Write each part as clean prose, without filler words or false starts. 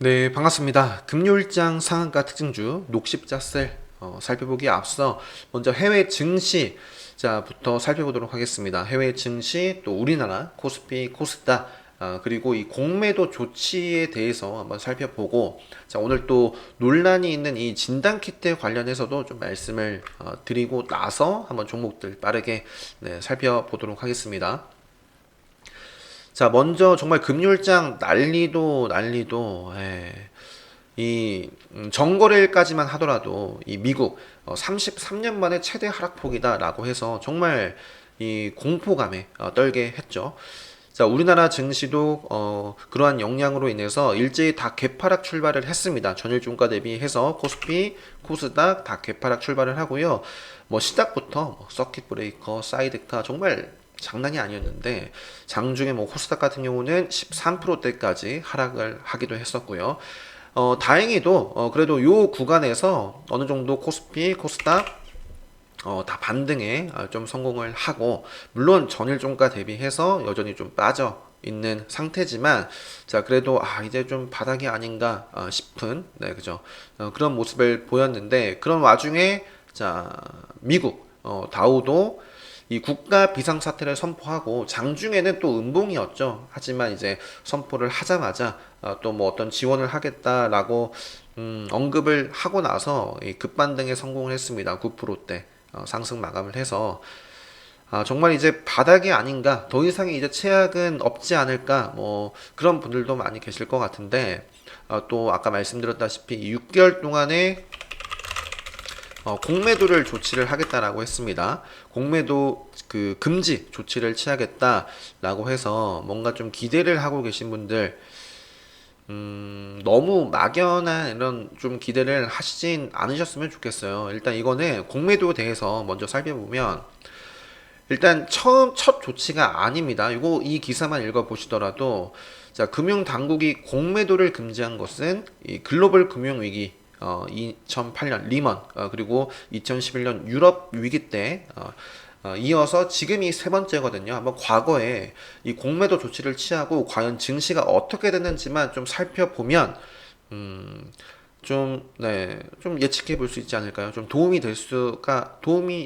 네, 반갑습니다. 금요일장 상한가 특징주 녹십자셀 살펴보기에 앞서 먼저 해외 증시 자부터 살펴보도록 하겠습니다. 해외 증시 또 우리나라 코스피, 코스닥 그리고 이 공매도 조치에 대해서 한번 살펴보고 자 오늘 또 논란이 있는 이 진단키트 관련해서도 좀 말씀을 드리고 나서 한번 종목들 빠르게 살펴보도록 하겠습니다. 자, 먼저 정말 금요일장 난리도 이 정거래일까지만 하더라도 이 미국 33년 만에 최대 하락폭이다라고 해서 정말 이 공포감에 떨게 했죠. 자, 우리나라 증시도 그러한 영향으로 인해서 일제히 다 개파락 출발을 했습니다. 전일 종가 대비해서 코스피, 코스닥 다 개파락 출발을 하고요. 뭐 시작부터 서킷 브레이커, 사이드카 정말 장난이 아니었는데 장중에 뭐 코스닥 같은 경우는 13%대까지 하락을 하기도 했었고요. 다행히도 그래도 요 구간에서 어느 정도 코스피, 코스닥 다 반등에 좀 성공을 하고 물론 전일 종가 대비해서 여전히 좀 빠져 있는 상태지만 자 그래도 이제 좀 바닥이 아닌가 싶은 네 그죠 그런 모습을 보였는데 그런 와중에 자 미국 다우도 이 국가 비상사태를 선포하고 장중에는 또 음봉이었죠. 하지만 이제 선포를 하자마자 또 뭐 어떤 지원을 하겠다라고 언급을 하고 나서 이 급반등에 성공을 했습니다. 9%대 상승 마감을 해서 정말 이제 바닥이 아닌가 더 이상의 이제 최악은 없지 않을까 뭐 그런 분들도 많이 계실 것 같은데 또 아까 말씀드렸다시피 6개월 동안에 공매도를 조치를 하겠다라고 했습니다. 공매도 그 금지 조치를 취하겠다라고 해서 뭔가 좀 기대를 하고 계신 분들 너무 막연한 이런 좀 기대를 하시진 않으셨으면 좋겠어요. 일단 이거는 공매도에 대해서 먼저 살펴보면 일단 첫 조치가 아닙니다. 이 기사만 읽어보시더라도 자 금융 당국이 공매도를 금지한 것은 이 글로벌 금융 위기 2008년 리먼 그리고 2011년 유럽 위기 때 이어서 지금이 세 번째거든요. 한번 과거에 이 공매도 조치를 취하고 과연 증시가 어떻게 됐는지만 좀 살펴보면 좀 예측해 볼 수 있지 않을까요? 좀 도움이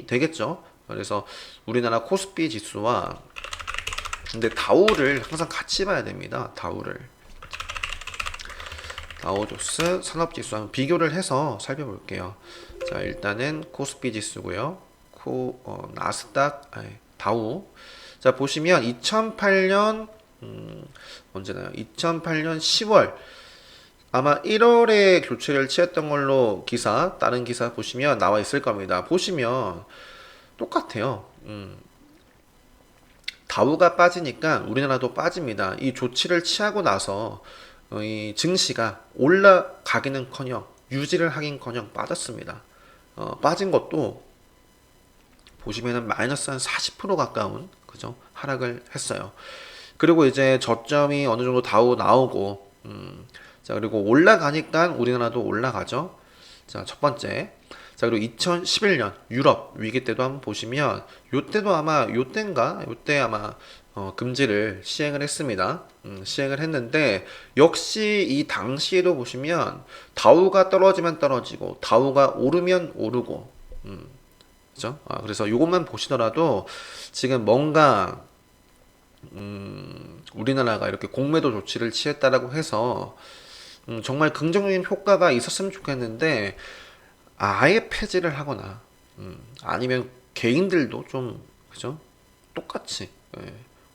되겠죠. 그래서 우리나라 코스피 지수와 근데 다우를 항상 같이 봐야 됩니다. 다우조스 산업지수 한번 비교를 해서 살펴볼게요. 자 일단은 코스피 지수고요. 나스닥 다우 자 보시면 2008년 언제나요? 2008년 10월 아마 1월에 교체를 취했던 걸로 다른 기사 보시면 나와 있을 겁니다. 보시면 똑같아요. 다우가 빠지니까 우리나라도 빠집니다. 이 조치를 취하고 나서 이 증시가 올라가기는커녕 유지를 하긴커녕 빠졌습니다. 빠진 것도 보시면은 마이너스 한 40% 가까운 그죠 하락을 했어요. 그리고 이제 저점이 어느 정도 다우 나오고 자 그리고 올라가니까 우리나라도 올라가죠. 자 첫 번째 자 그리고 2011년 유럽 위기 때도 한번 보시면 요때도 아마 요때 아마 금지를 시행을 했습니다. 시행을 했는데 역시 이 당시에도 보시면 다우가 떨어지면 떨어지고 다우가 오르면 오르고 그죠? 그래서 이것만 보시더라도 지금 뭔가 우리나라가 이렇게 공매도 조치를 취했다라고 해서 정말 긍정적인 효과가 있었으면 좋겠는데 아예 폐지를 하거나 아니면 개인들도 좀 그죠? 똑같이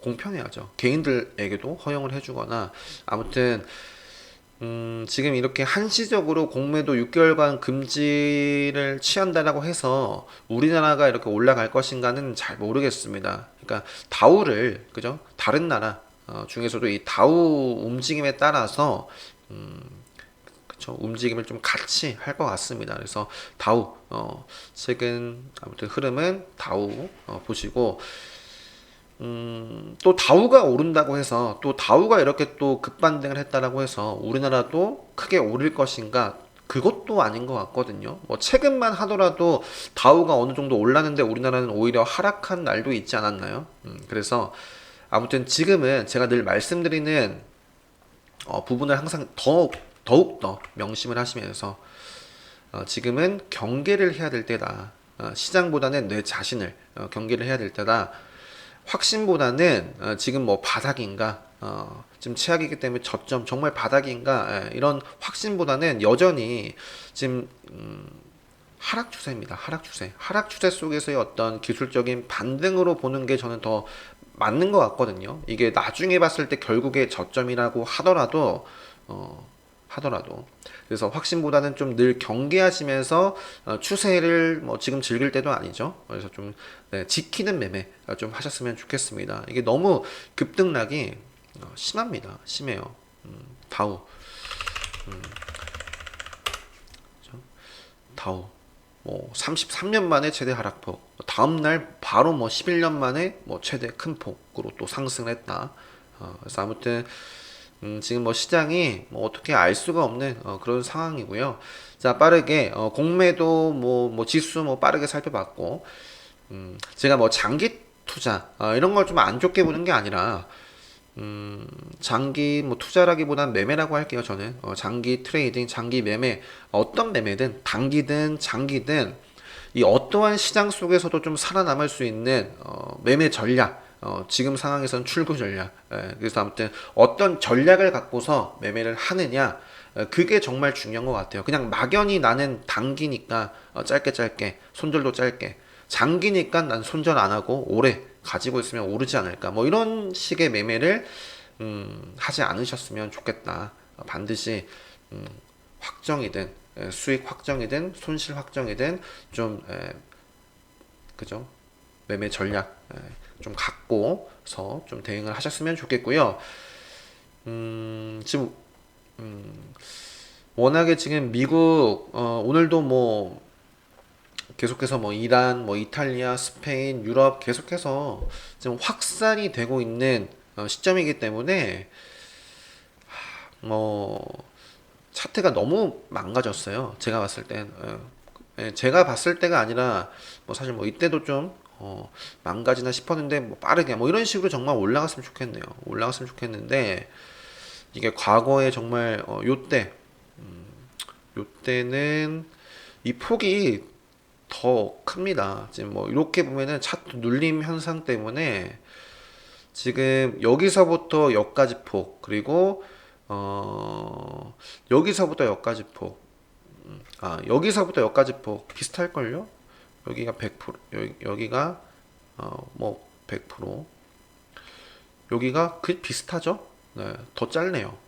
공평해야죠. 개인들에게도 허용을 해주거나 아무튼 지금 이렇게 한시적으로 공매도 6개월간 금지를 취한다라고 해서 우리나라가 이렇게 올라갈 것인가는 잘 모르겠습니다. 그러니까 다우를 그죠? 다른 나라 중에서도 이 다우 움직임에 따라서 그쵸? 움직임을 좀 같이 할 것 같습니다. 그래서 다우 최근 아무튼 흐름은 다우 보시고 또 다우가 오른다고 해서 또 다우가 이렇게 또 급반등을 했다라고 해서 우리나라도 크게 오를 것인가? 그것도 아닌 것 같거든요. 뭐 최근만 하더라도 다우가 어느 정도 올랐는데 우리나라는 오히려 하락한 날도 있지 않았나요? 그래서 아무튼 지금은 제가 늘 말씀드리는 부분을 항상 더 더욱더 명심을 하시면서 지금은 경계를 해야 될 때다. 시장보다는 내 자신을 경계를 해야 될 때다. 확신보다는 지금 뭐 바닥인가, 지금 최악이기 때문에 저점 정말 바닥인가, 이런 확신보다는 여전히 지금 하락 추세입니다. 하락 추세 속에서의 어떤 기술적인 반등으로 보는 게 저는 더 맞는 것 같거든요. 이게 나중에 봤을 때 결국에 저점이라고 하더라도 그래서 확신보다는 좀 늘 경계하시면서 추세를 뭐 지금 즐길 때도 아니죠. 그래서 좀 지키는 매매 좀 하셨으면 좋겠습니다. 이게 너무 급등락이 심합니다. 심해요. 다우 다우 뭐 33년 만에 최대 하락폭, 다음날 바로 뭐 11년 만에 뭐 최대 큰 폭으로 또 상승을 했다. 그래서 아무튼 지금 뭐 시장이 뭐 어떻게 알 수가 없는 그런 상황이고요. 자, 빠르게 공매도 뭐 지수 뭐 빠르게 살펴봤고, 제가 뭐 장기 투자 이런 걸 좀 안 좋게 보는 게 아니라 장기 뭐 투자라기보단 매매라고 할게요. 저는 장기 트레이딩, 장기 매매, 어떤 매매든 단기든 장기든 이 어떠한 시장 속에서도 좀 살아남을 수 있는 매매 전략, 지금 상황에선 출구 전략. 그래서 아무튼 어떤 전략을 갖고서 매매를 하느냐, 그게 정말 중요한 것 같아요. 그냥 막연히 나는 단기니까 짧게 손절도 짧게, 장기니까 난 손절 안 하고 오래 가지고 있으면 오르지 않을까, 뭐 이런 식의 매매를 하지 않으셨으면 좋겠다. 반드시 확정이든 수익 확정이든 손실 확정이든 좀 그죠? 매매 전략 좀 갖고서 좀 대응을 하셨으면 좋겠고요. 지금 워낙에 지금 미국 오늘도 뭐 계속해서 뭐 이란, 뭐 이탈리아, 스페인, 유럽 계속해서 지금 확산이 되고 있는 시점이기 때문에 차트가 너무 망가졌어요. 제가 봤을 땐 제가 봤을 때가 아니라 뭐 사실 뭐 이때도 좀 망가지나 싶었는데 뭐 빠르게 뭐 이런 식으로 정말 올라갔으면 좋겠네요. 올라갔으면 좋겠는데 이게 과거에 정말 요때는 이 폭이 더 큽니다. 지금 뭐 이렇게 보면은 차트 눌림 현상 때문에 지금 여기서부터 여기까지 폭, 그리고 여기서부터 여기까지 폭, 여기서부터 여기까지 폭 비슷할걸요? 여기가 100%, 여기가 뭐 100%, 여기가 그 비슷하죠? 네, 더 짧네요.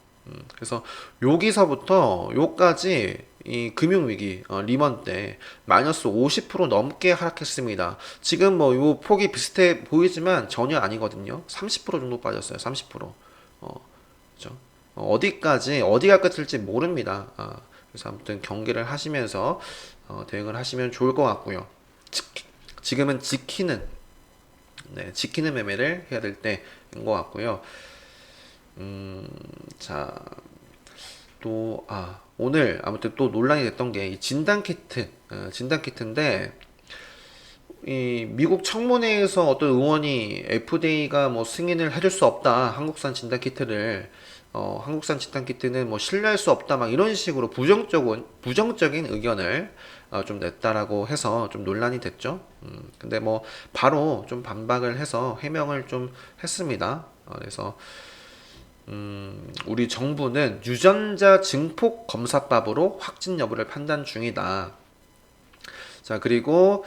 그래서 여기서부터 요까지 이 금융위기 리먼 때 마이너스 50% 넘게 하락했습니다. 지금 뭐 요 폭이 비슷해 보이지만 전혀 아니거든요. 30% 정도 빠졌어요. 30%. 그죠? 어디가 끝일지 모릅니다. 그래서 아무튼 경계를 하시면서 대응을 하시면 좋을 것 같고요. 지금은 지키는 매매를 해야 될 때인 것 같고요. 자, 또 오늘 아무튼 또 논란이 됐던 게 이 진단키트인데, 이 미국 청문회에서 어떤 의원이 FDA가 뭐 승인을 해줄 수 없다, 한국산 진단키트를 한국산 진단키트는 뭐 신뢰할 수 없다, 막 이런 식으로 부정적인 의견을 좀 냈다라고 해서 좀 논란이 됐죠. 근데 뭐 바로 좀 반박을 해서 해명을 좀 했습니다. 그래서 우리 정부는 유전자 증폭 검사법으로 확진 여부를 판단 중이다. 자, 그리고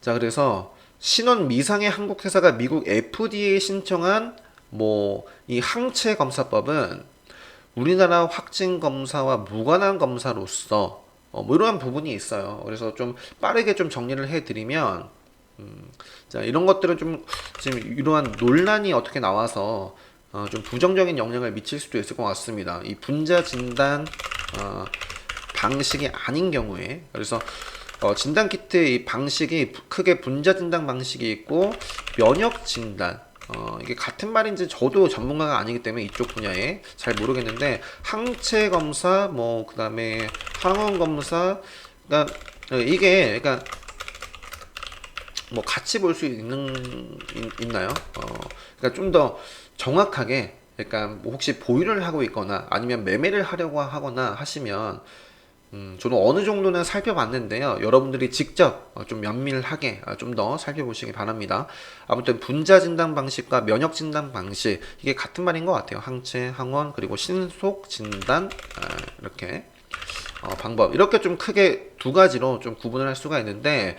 자, 그래서 신원 미상의 한국 회사가 미국 FDA에 신청한 뭐 이 항체 검사법은 우리나라 확진 검사와 무관한 검사로서 뭐 이러한 부분이 있어요. 그래서 좀 빠르게 좀 정리를 해드리면, 자, 이런 것들은 좀 지금 이러한 논란이 어떻게 나와서 좀 부정적인 영향을 미칠 수도 있을 것 같습니다. 이 분자 진단 방식이 아닌 경우에, 그래서 진단 키트의 방식이 크게 분자 진단 방식이 있고 면역 진단, 이게 같은 말인지 저도 전문가가 아니기 때문에 이쪽 분야에 잘 모르겠는데, 항체 검사, 뭐 그다음에 항원 검사, 그러니까 이게 그러니까 뭐 같이 볼 수 있나요? 그러니까 좀 더 정확하게 그러니까 뭐 혹시 보유를 하고 있거나 아니면 매매를 하려고 하거나 하시면 저는 어느 정도는 살펴봤는데요. 여러분들이 직접 좀 면밀하게 좀 더 살펴보시기 바랍니다. 아무튼 분자 진단 방식과 면역 진단 방식 이게 같은 말인 것 같아요. 항체, 항원 그리고 신속 진단 이렇게 방법 이렇게 좀 크게 두 가지로 좀 구분을 할 수가 있는데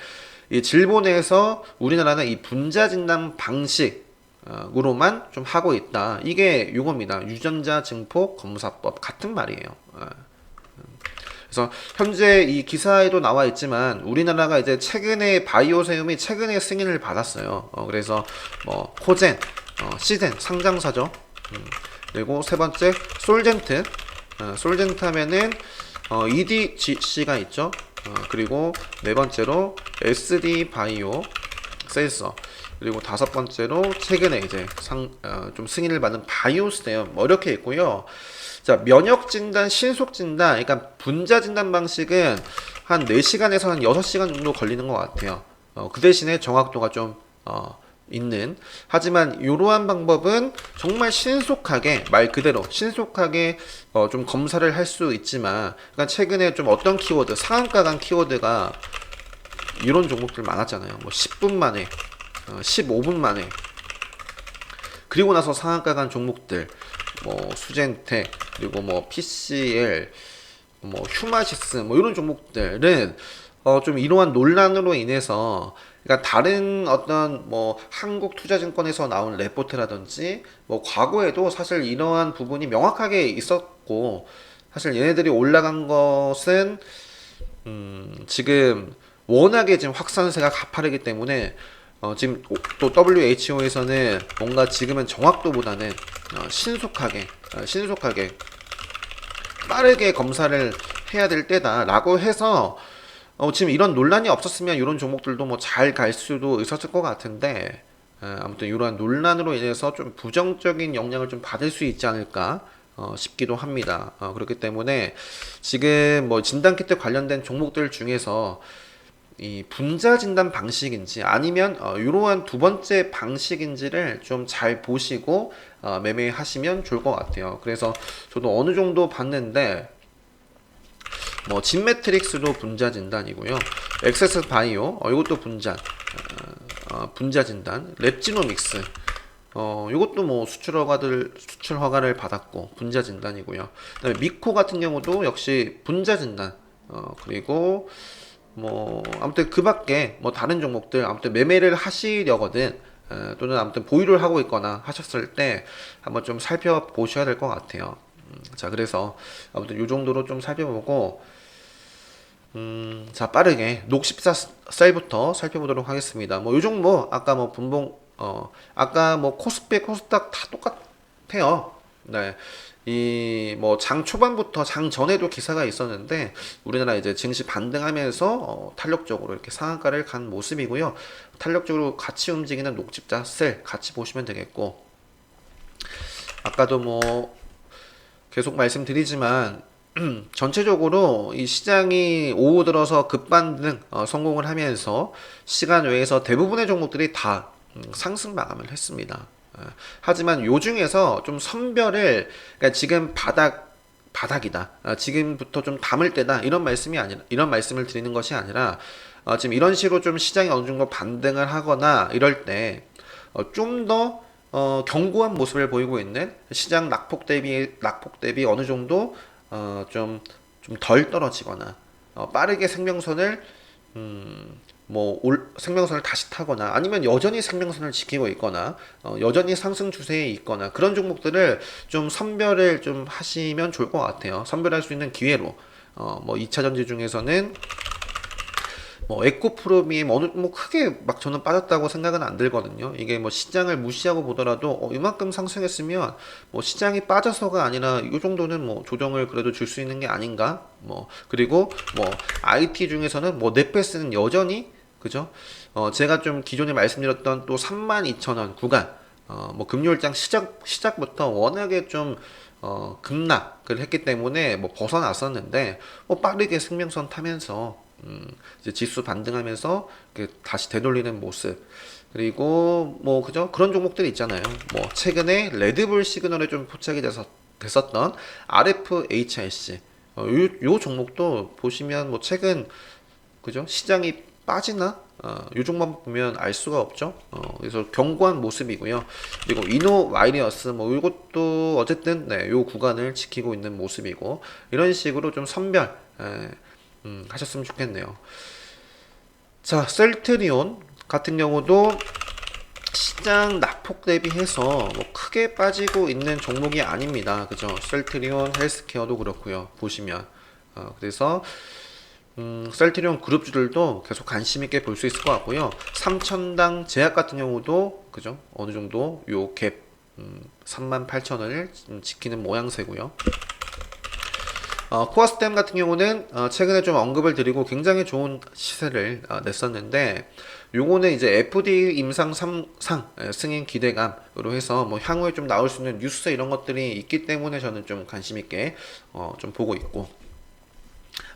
이 질본에서 우리나라는 이 분자 진단 방식으로만 좀 하고 있다. 이게 요겁니다. 유전자 증폭 검사법 같은 말이에요. 그래서 현재 이 기사에도 나와 있지만 우리나라가 이제 최근에 바이오세움이 최근에 승인을 받았어요. 그래서 뭐 코젠, 시젠 상장사죠. 그리고 세 번째 솔젠트, 솔젠트 하면은 EDGC가 있죠. 그리고 네 번째로 SD 바이오 셀서 그리고 다섯 번째로 최근에 이제 좀 승인을 받은 바이오스테엄 뭐 이렇게 있고요. 자, 면역 진단, 신속 진단, 그러니까 분자 진단 방식은 한 4시간에서 한 6시간 정도 걸리는 것 같아요. 그 대신에 정확도가 좀 있는. 하지만 이러한 방법은 정말 신속하게 말 그대로 신속하게 좀 검사를 할 수 있지만, 그러니까 최근에 좀 어떤 키워드, 상한가 간 키워드가 이런 종목들 많았잖아요. 뭐 10분 만에, 15분 만에. 그리고 나서 상한가 간 종목들, 뭐 수젠텍, 그리고 뭐 PCL, 뭐 휴마시스, 뭐 이런 종목들은 좀 이러한 논란으로 인해서 그러니까 다른 어떤 뭐 한국투자증권에서 나온 레포트라든지 뭐 과거에도 사실 이러한 부분이 명확하게 있었고 사실 얘네들이 올라간 것은 지금 워낙에 지금 확산세가 가파르기 때문에 지금 또 WHO에서는 뭔가 지금은 정확도보다는 신속하게 빠르게 검사를 해야 될 때다라고 해서 지금 이런 논란이 없었으면 이런 종목들도 뭐 잘 갈 수도 있었을 것 같은데 아무튼 이러한 논란으로 인해서 좀 부정적인 영향을 좀 받을 수 있지 않을까 싶기도 합니다. 그렇기 때문에 지금 뭐 진단키트 관련된 종목들 중에서 이 분자 진단 방식인지 아니면 이러한 두 번째 방식인지를 좀 잘 보시고 매매하시면 좋을 것 같아요. 그래서 저도 어느 정도 봤는데 뭐 진매트릭스도 분자 진단이고요. 엑세스 바이오 이것도 분자 진단, 랩지노믹스 이것도 뭐 수출 허가를 받았고 분자 진단이고요. 그다음에 미코 같은 경우도 역시 분자 진단 그리고 뭐 아무튼 그 밖에 뭐 다른 종목들 아무튼 매매를 하시려거든 또는 아무튼 보유를 하고 있거나 하셨을 때 한번 좀 살펴보셔야 될 것 같아요. 자, 그래서 아무튼 요 정도로 좀 살펴보고 자, 빠르게 녹십자셀부터 살펴보도록 하겠습니다. 뭐 요 종목 아까 뭐 분봉 아까 뭐 코스피 코스닥 다 똑같아요. 네. 이 뭐 장 초반부터 장 전에도 기사가 있었는데 우리나라 이제 증시 반등하면서 탄력적으로 이렇게 상한가를 간 모습이고요. 탄력적으로 같이 움직이는 녹십자 셀 같이 보시면 되겠고 아까도 뭐 계속 말씀드리지만 전체적으로 이 시장이 오후 들어서 급반등 성공을 하면서 시간 외에서 대부분의 종목들이 다 상승 마감을 했습니다. 하지만 요 중에서 좀 선별을 그러니까 지금 바닥이다. 지금부터 좀 담을 때다. 이런 말씀을 드리는 것이 아니라 지금 이런 식으로 좀 시장이 어느 정도 반등을 하거나 이럴 때 좀 더 견고한 모습을 보이고 있는 시장 낙폭 대비 어느 정도 좀 덜 떨어지거나 빠르게 생명선을 생명선을 다시 타거나 아니면 여전히 생명선을 지키고 있거나 여전히 상승 추세에 있거나 그런 종목들을 좀 선별을 좀 하시면 좋을 것 같아요. 선별할 수 있는 기회로 뭐 2차 전지 중에서는 뭐 에코프로비엠 뭐 크게 막 저는 빠졌다고 생각은 안 들거든요. 이게 뭐 시장을 무시하고 보더라도 이만큼 상승했으면 뭐 시장이 빠져서가 아니라 이 정도는 뭐 조정을 그래도 줄 수 있는 게 아닌가. 뭐 그리고 뭐 IT 중에서는 뭐 넷페스는 여전히 그죠? 제가 좀 기존에 말씀드렸던 또 32,000원 구간 뭐 금요일장 시작부터 워낙에 좀 급락을 했기 때문에 뭐 벗어났었는데 뭐 빠르게 생명선 타면서 이제 지수 반등하면서 다시 되돌리는 모습 그리고 뭐 그죠? 그런 종목들이 있잖아요. 뭐 최근에 레드불 시그널에 좀 포착이 됐었던 RFHIC 요 종목도 보시면 뭐 최근 그죠? 시장이 빠지나? 요 종목 보면 알 수가 없죠. 그래서 견고한 모습이고요. 그리고 이노 와이리어스 뭐 이것도 어쨌든 네, 요 구간을 지키고 있는 모습이고 이런 식으로 좀 선별 하셨으면 좋겠네요. 자, 셀트리온 같은 경우도 시장 낙폭 대비해서 뭐 크게 빠지고 있는 종목이 아닙니다. 그죠? 셀트리온 헬스케어도 그렇고요. 보시면 그래서 셀트리온 그룹주들도 계속 관심 있게 볼 수 있을 것 같고요. 삼천당 제약 같은 경우도 그죠? 어느 정도 요 갭 38,000원을 지키는 모양새고요. 코어스템 같은 경우는 최근에 좀 언급을 드리고 굉장히 좋은 시세를 냈었는데 요거는 이제 FDA 임상 3상 승인 기대감으로 해서 뭐 향후에 좀 나올 수 있는 뉴스 이런 것들이 있기 때문에 저는 좀 관심 있게 좀 보고 있고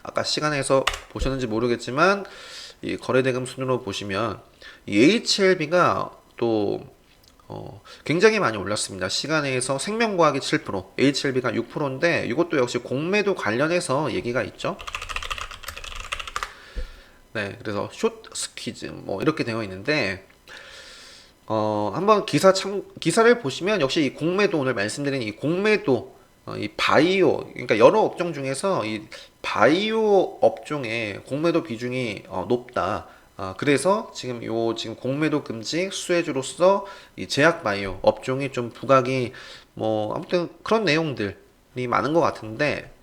아까 시간에서 보셨는지 모르겠지만 이 거래대금 순으로 보시면 이 HLB가 또 굉장히 많이 올랐습니다. 시간에서 생명과학이 7%, HLB가 6%인데 이것도 역시 공매도 관련해서 얘기가 있죠. 네, 그래서 숏 스퀴즈 뭐 이렇게 되어 있는데 한번 기사를 보시면 역시 이 공매도 오늘 말씀드린 이 공매도 이 바이오 그러니까 여러 업종 중에서 이 바이오 업종의 공매도 비중이 높다. 그래서 지금 공매도 금지 수혜주로서 이 제약 바이오 업종이 좀 부각이 뭐 아무튼 그런 내용들이 많은 것 같은데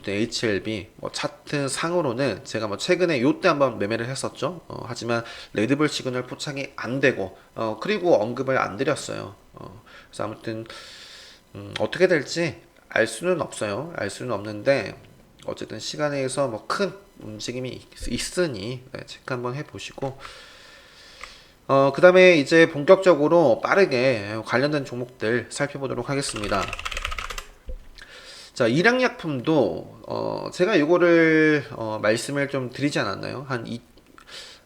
HLB 뭐 차트 상으로는 제가 뭐 최근에 요때 한번 매매를 했었죠. 하지만 레드불 시그널 포착이 안 되고 그리고 언급을 안 드렸어요. 그래서 아무튼 어떻게 될지 알 수는 없어요. 알 수는 없는데 어쨌든 시간에서 뭐 큰 움직임이 있으니 네, 체크 한번 해보시고 그 다음에 이제 본격적으로 빠르게 관련된 종목들 살펴보도록 하겠습니다. 자, 일양약품도 제가 이거를 말씀을 좀 드리지 않았나요?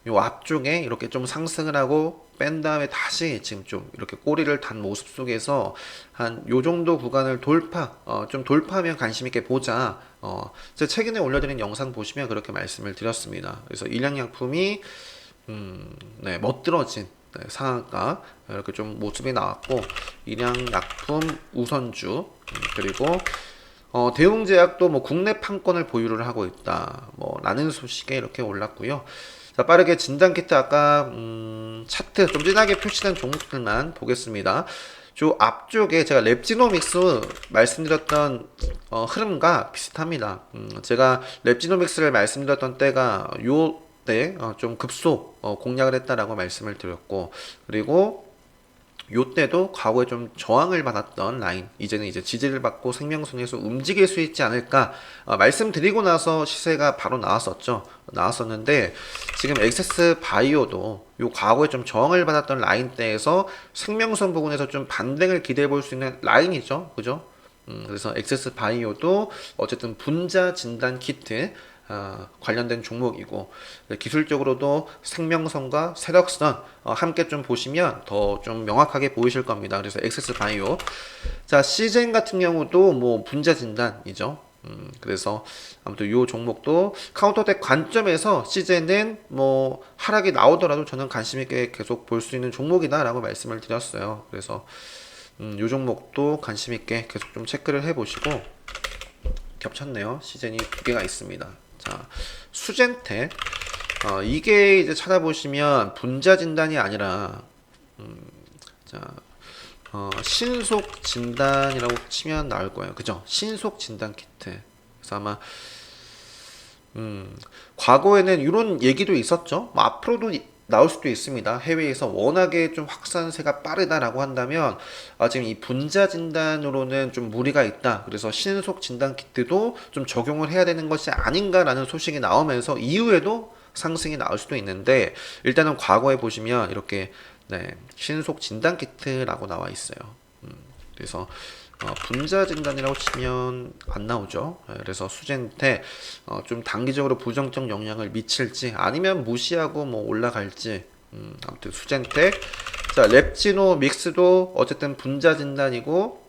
요 앞쪽에 이렇게 좀 상승을 하고 뺀 다음에 다시 지금 좀 이렇게 꼬리를 단 모습 속에서 한 요 정도 구간을 좀 돌파하면 관심 있게 보자. 제가 최근에 올려드린 영상 보시면 그렇게 말씀을 드렸습니다. 그래서 일양약품이 네, 멋들어진 네, 상한가 이렇게 좀 모습이 나왔고 일양약품 우선주 그리고 대웅제약도 뭐 국내 판권을 보유를 하고 있다. 뭐 라는 소식에 이렇게 올랐고요. 자, 빠르게 진단키트 아까 차트 좀 진하게 표시된 종목들만 보겠습니다. 저 앞쪽에 제가 랩지노믹스 말씀드렸던 흐름과 비슷합니다. 제가 랩지노믹스를 말씀드렸던 때가 요 때 좀 급속 공략을 했다라고 말씀을 드렸고 그리고 요때도 과거에 좀 저항을 받았던 라인 이제는 이제 지지를 받고 생명선에서 움직일 수 있지 않을까 말씀드리고 나서 시세가 바로 나왔었는데 지금 엑세스 바이오도 요 과거에 좀 저항을 받았던 라인대에서 생명선 부분에서 좀 반등을 기대해 볼 수 있는 라인이죠, 그죠? 그래서 엑세스 바이오도 어쨌든 분자 진단 키트 관련된 종목이고 기술적으로도 생명선과 세력선 함께 좀 보시면 더 좀 명확하게 보이실 겁니다. 그래서 엑세스 바이오 자 시젠 같은 경우도 뭐 분자 진단이죠. 그래서 아무튼 이 종목도 카운터덱 관점에서 시젠은 뭐 하락이 나오더라도 저는 관심 있게 계속 볼 수 있는 종목이다라고 말씀을 드렸어요. 그래서 이 종목도 관심 있게 계속 좀 체크를 해보시고 겹쳤네요. 시젠이 두 개가 있습니다. 자, 수젠텍 이게 이제 찾아보시면 분자 진단이 아니라 자, 신속 진단이라고 치면 나올 거예요. 그죠? 신속 진단 키트. 그래서 아마 과거에는 이런 얘기도 있었죠. 뭐 앞으로도 나올 수도 있습니다. 해외에서 워낙에 좀 확산세가 빠르다라고 한다면 지금 이 분자 진단으로는 좀 무리가 있다. 그래서 신속 진단 키트도 좀 적용을 해야 되는 것이 아닌가라는 소식이 나오면서 이후에도 상승이 나올 수도 있는데 일단은 과거에 보시면 이렇게 네, 신속 진단 키트라고 나와 있어요. 그래서 분자 진단이라고 치면 안 나오죠. 그래서 수젠테 좀 단기적으로 부정적 영향을 미칠지 아니면 무시하고 뭐 올라갈지 아무튼 수젠텍. 자, 랩지노 믹스도 어쨌든 분자 진단이고,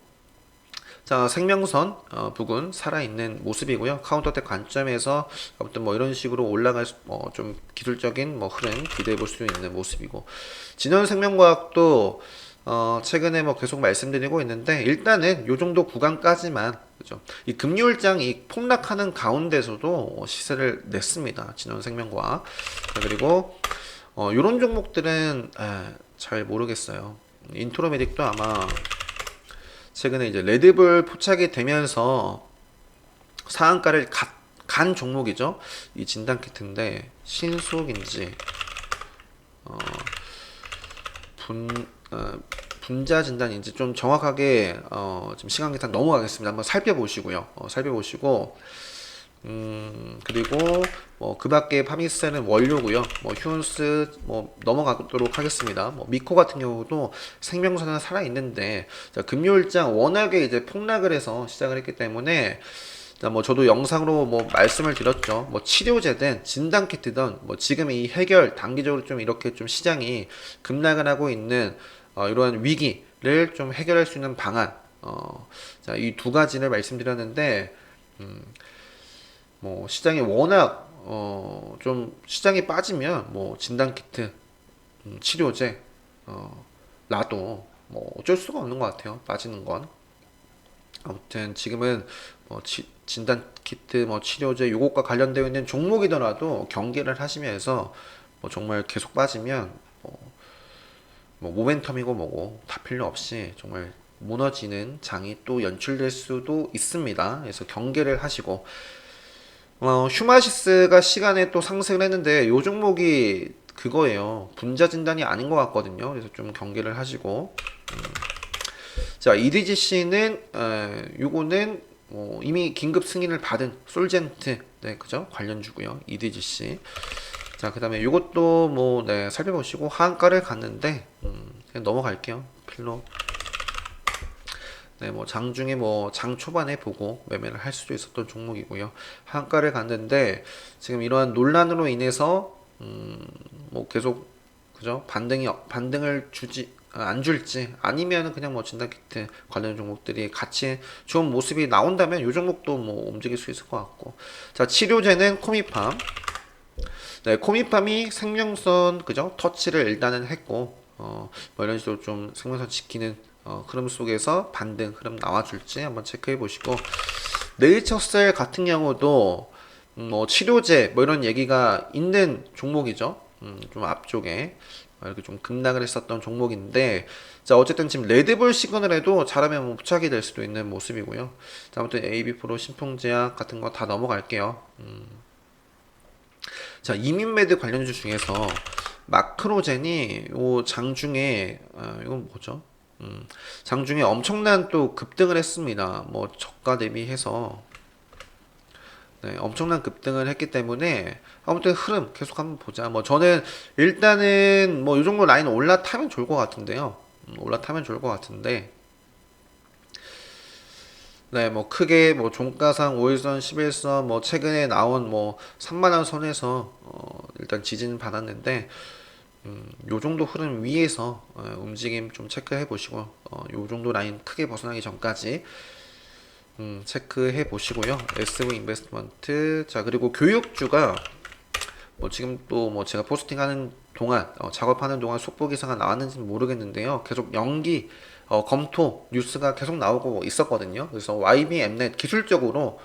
자, 생명선 부근 살아있는 모습이고요. 카운터텍 관점에서 아무튼 뭐 이런 식으로 올라갈 좀 기술적인 뭐 흐름 기대해 볼 수 있는 모습이고, 진원생명과학도 최근에 뭐 계속 말씀드리고 있는데, 일단은 요 정도 구간까지만, 그죠? 이 금요일장 폭락하는 가운데서도 시세를 냈습니다. 진원생명과학. 자, 그리고 요런 종목들은 잘 모르겠어요. 인트로메딕도 아마 최근에 이제 레드불 포착이 되면서 상한가를 간 종목이죠. 이 진단키트인데 신속인지 분자 진단인지 좀 정확하게 지금 시간 계산 넘어가겠습니다. 한번 살펴보시고요. 살펴보시고 그리고 뭐 그밖에 파미스는 원료고요. 뭐 휴온스 뭐 넘어가도록 하겠습니다. 뭐 미코 같은 경우도 생명선은 살아 있는데, 자, 금요일장 워낙에 이제 폭락을 해서 시작을 했기 때문에, 자, 뭐 저도 영상으로 뭐 말씀을 드렸죠. 뭐 치료제든 진단키트든 뭐 지금 이 해결 단기적으로 좀 이렇게 좀 시장이 급락을 하고 있는 이러한 위기를 좀 해결할 수 있는 방안, 자, 이 두 가지를 말씀드렸는데, 뭐 시장이 워낙 좀 시장이 빠지면 뭐 진단키트, 치료제, 나도 뭐 어쩔 수가 없는 것 같아요. 빠지는 건. 아무튼 지금은 뭐 진단키트, 뭐 치료제 요것과 관련되어 있는 종목이더라도 경계를 하시면서 뭐 정말 계속 빠지면 뭐 모멘텀이고 뭐고 다 필요 없이 정말 무너지는 장이 또 연출될 수도 있습니다. 그래서 경계를 하시고, 휴마시스가 시간에 또 상승을 했는데 요 종목이 그거예요. 분자 진단이 아닌 것 같거든요. 그래서 좀 경계를 하시고, 자, EDGC는 요거는 이미 긴급 승인을 받은 솔젠트, 네, 그죠? 관련주고요. EDGC. 자, 그다음에 요것도 뭐 네, 살펴보시고 하한가를 갔는데 그냥 넘어갈게요. 필로. 네, 뭐 장중에 뭐 장 초반에 보고 매매를 할 수도 있었던 종목이고요. 한가를 갔는데 지금 이러한 논란으로 인해서 뭐 계속, 그죠? 반등을 안 줄지, 아니면 그냥 뭐 진단키트 관련 종목들이 같이 좋은 모습이 나온다면 요 종목도 뭐 움직일 수 있을 것 같고. 자, 치료제는 코미팜. 네, 코미팜이 생명선, 그죠? 터치를 일단은 했고, 뭐 이런 식으로 좀 생명선 지키는 흐름 속에서 반등 흐름 나와줄지 한번 체크해 보시고, 네이처셀 같은 경우도 뭐 치료제 뭐 이런 얘기가 있는 종목이죠. 좀 앞쪽에 이렇게 좀 급락을 했었던 종목인데, 자, 어쨌든 지금 레드불 시그널 에도 잘하면 뭐 부착이 될 수도 있는 모습이고요. 자, 아무튼 AB프로, 신풍제약 같은 거 다 넘어갈게요. 자, 이민메드 관련주 중에서 마크로젠이 요 장중에 이건 뭐죠? 장중에 엄청난 또 급등을 했습니다. 뭐 저가 대비해서 네, 엄청난 급등을 했기 때문에 아무튼 흐름 계속 한번 보자. 뭐 저는 일단은 뭐 이 정도 라인 올라타면 좋을 것 같은데요. 올라타면 좋을 것 같은데, 네, 뭐 크게 뭐 종가상 5일선, 11선 뭐 최근에 나온 뭐 3만 원 선에서 일단 지지는 받았는데, 요 정도 흐름 위에서 움직임 좀 체크해 보시고, 요 정도 라인 크게 벗어나기 전까지 체크해 보시고요. SV 인베스트먼트. 자, 그리고 교육주가 뭐 지금 또 뭐 제가 포스팅하는 동안 작업하는 동안 속보 기사가 나왔는지는 모르겠는데요. 계속 연기 검토 뉴스가 계속 나오고 있었거든요. 그래서 YBMnet 기술적으로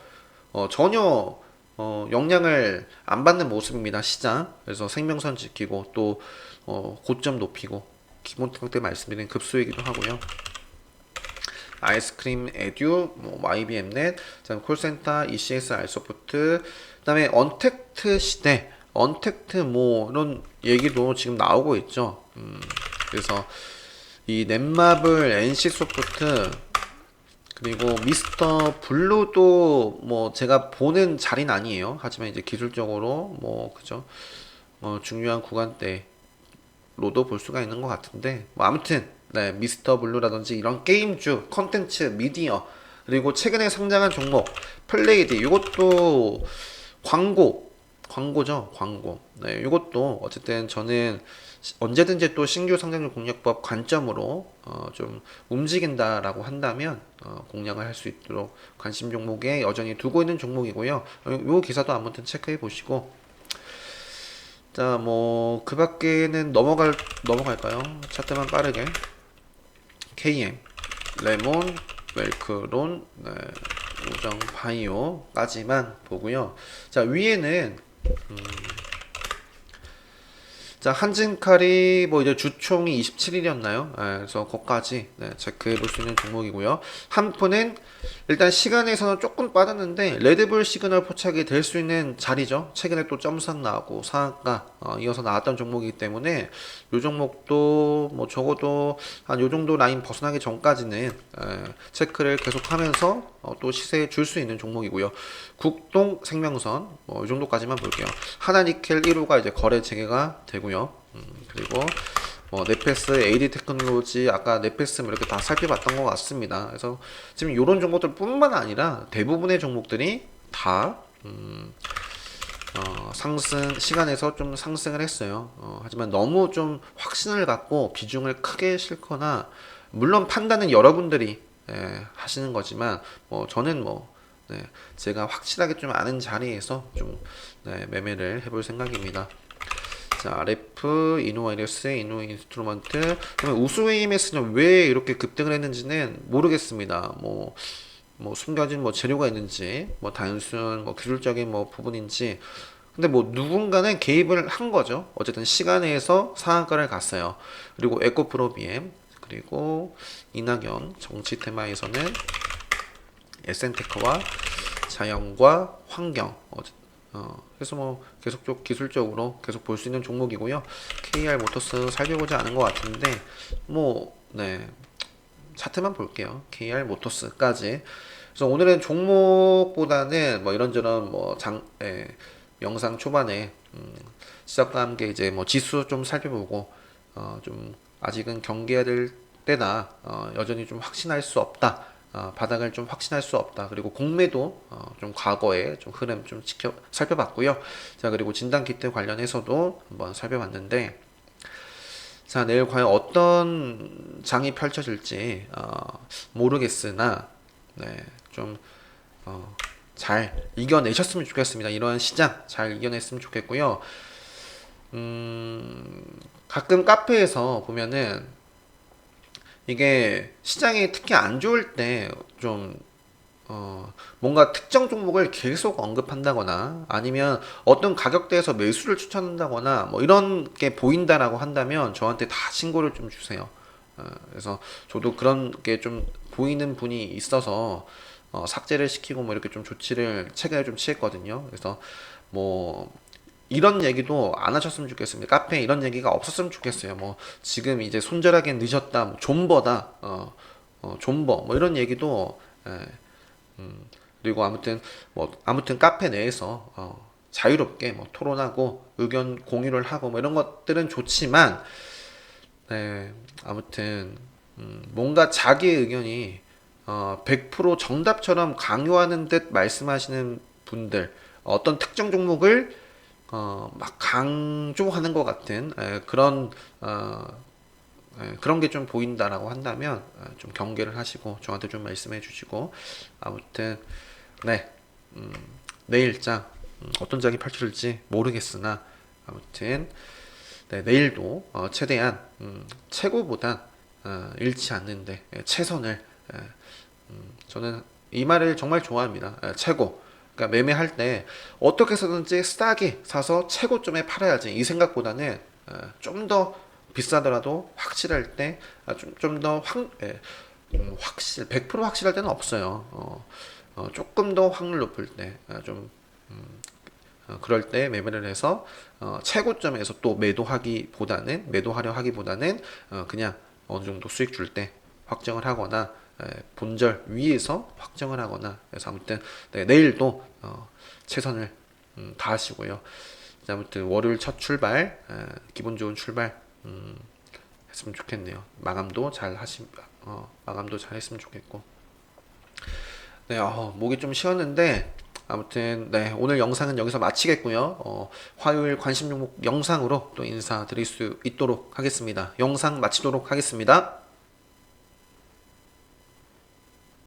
전혀 영향을 안 받는 모습입니다. 시장. 그래서 생명선 지키고 또 고점 높이고, 기본 때 말씀드린 급소이기도 하고요. 아이스크림 에듀, 뭐 YBMnet, 그다음에 콜센터, ECS, 알소프트, 그다음에 언택트 시대, 언택트 뭐 이런 얘기도 지금 나오고 있죠. 그래서 이 넷마블, NC소프트, 그리고 미스터 블루도 뭐 제가 보는 자리는 아니에요. 하지만 이제 기술적으로 뭐 그죠? 중요한 구간대로도 볼 수가 있는 것 같은데, 뭐 아무튼 네, 미스터 블루라든지 이런 게임주, 컨텐츠, 미디어, 그리고 최근에 상장한 종목 플레이드, 이것도 광고죠, 광고. 네, 이것도 어쨌든 저는 언제든지 또 신규 상장률 공략법 관점으로 좀 움직인다라고 한다면 공략을 할 수 있도록 관심 종목에 여전히 두고 있는 종목이고요. 요 기사도 아무튼 체크해 보시고, 자, 뭐 그 밖에는 넘어갈까요? 차트만 빠르게. KM, 레몬, 웰크론, 네, 우정 바이오까지만 보고요. 자, 위에는 자, 한진칼이 뭐 이제 주총이 27일이었나요? 그래서 거기까지 체크해 볼 수 있는 종목이고요. 한푸는 일단 시간에서는 조금 빠졌는데 레드불 시그널 포착이 될 수 있는 자리죠. 최근에 또 점상 나오고 상한가 이어서 나왔던 종목이기 때문에 이 종목도 뭐 적어도 한 요 정도 라인 벗어나기 전까지는 체크를 계속하면서 또 시세에 줄 수 있는 종목이고요. 국동 생명선 뭐 이 정도까지만 볼게요. 하나니켈 1호가 이제 거래 재개가 되고요. 그리고 뭐 네페스, AD 테크놀로지, 아까 네페스 이렇게 다 살펴봤던 것 같습니다. 그래서 지금 이런 종목들뿐만 아니라 대부분의 종목들이 다 상승 시간에서 좀 상승을 했어요. 하지만 너무 좀 확신을 갖고 비중을 크게 싣거나, 물론 판단은 여러분들이 하시는 거지만 뭐 저는 제가 확실하게 좀 아는 자리에서 좀 매매를 해볼 생각입니다. 자, RF, 이노와이러스, 이노인스트루먼트. 그러면 우수웨이메스는 왜 이렇게 급등을 했는지는 모르겠습니다. 뭐 숨겨진 재료가 있는지, 단순 기술적인 부분인지. 근데 누군가는 개입을 한 거죠. 어쨌든 시간에서 상한가를 갔어요. 그리고 에코프로 BM, 그리고 이낙연 정치 테마에서는 에센테크와 자연과 환경. 그래서 계속 기술적으로 계속 볼 수 있는 종목이고요. KR 모터스 살펴보지 않은 것 같은데 차트만 볼게요. KR 모터스까지. 그래서 오늘은 종목보다는 이런저런 영상 초반에 시작과 함께 이제 지수 좀 살펴보고 좀 아직은 경계해야 될 때다. 여전히 좀 확신할 수 없다. 바닥을 좀 확신할 수 없다. 그리고 공매도 좀 과거의 좀 흐름 좀 살펴봤고요. 자, 그리고 진단키트 관련해서도 한번 살펴봤는데, 자, 내일 과연 어떤 장이 펼쳐질지 모르겠으나 좀 잘 이겨내셨으면 좋겠습니다. 이러한 시장 잘 이겨냈으면 좋겠고요. 가끔 카페에서 보면은 이게 시장이 특히 안 좋을 때 좀 뭔가 특정 종목을 계속 언급한다거나 아니면 어떤 가격대에서 매수를 추천한다거나 이런 게 보인다라고 한다면 저한테 다 신고를 좀 주세요. 그래서 저도 그런 게 좀 보이는 분이 있어서 삭제를 시키고 이렇게 좀 조치를 최근에 좀 취했거든요. 그래서 이런 얘기도 안 하셨으면 좋겠습니다. 카페에 이런 얘기가 없었으면 좋겠어요. 지금 이제 손절하기 늦었다, 존버다, 존버, 이런 얘기도, 그리고 아무튼 카페 내에서, 자유롭게 토론하고 의견 공유를 하고 이런 것들은 좋지만, 아무튼, 뭔가 자기의 의견이, 100% 정답처럼 강요하는 듯 말씀하시는 분들, 어떤 특정 종목을 막 강조하는 것 같은 그런 게 좀 보인다라고 한다면 좀 경계를 하시고 저한테 좀 말씀해 주시고, 아무튼 내일장 어떤 장이 펼쳐질지 모르겠으나 아무튼 내일도 최대한 최고보단 잃지 않는데 최선을, 저는 이 말을 정말 좋아합니다. 최고. 그러니까 매매할 때 어떻게 해서든지 싸게 사서 최고점에 팔아야지, 이 생각보다는 좀 더 비싸더라도 확실할 때 좀 더 확실 100% 확실할 때는 없어요. 조금 더 확률 높을 때 그럴 때 매매를 해서 최고점에서 또 매도하려 하기보다는 그냥 어느 정도 수익 줄 때 확정을 하거나 본절 위에서 확정을 하거나. 그래서 아무튼 내일도 최선을 다하시고요. 아무튼 월요일 첫 출발, 기분 좋은 출발 했으면 좋겠네요. 마감도 잘 했으면 좋겠고. 목이 좀 쉬었는데 아무튼 네, 오늘 영상은 여기서 마치겠고요. 화요일 관심 종목 영상으로 또 인사드릴 수 있도록 하겠습니다. 영상 마치도록 하겠습니다.